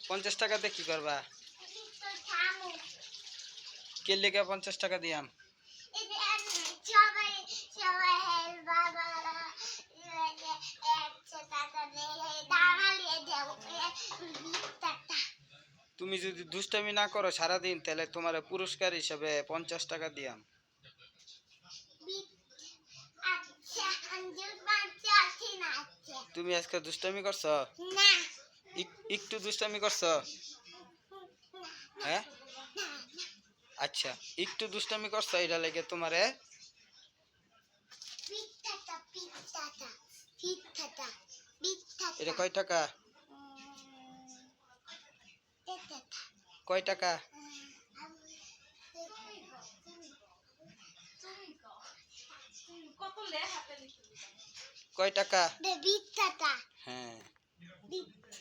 50 টাকাতে কি করবা? কে লেগে 50 টাকা দিয়াম? তুমি যদি দুষ্টামি না করো সারাদিন তাহলে তোমার পুরস্কার হিসেবে 50 টাকা দিয়াম। তুমি আজকে দুষ্টামি করছো? একটু দুষ্টামি করছো? হ্যাঁ আচ্ছা, একটু দুষ্টামি করছো, এটা লেগে তোমারে এটা কয় টাকা? কয় টাকা? কয় টাকা? হ্যাঁ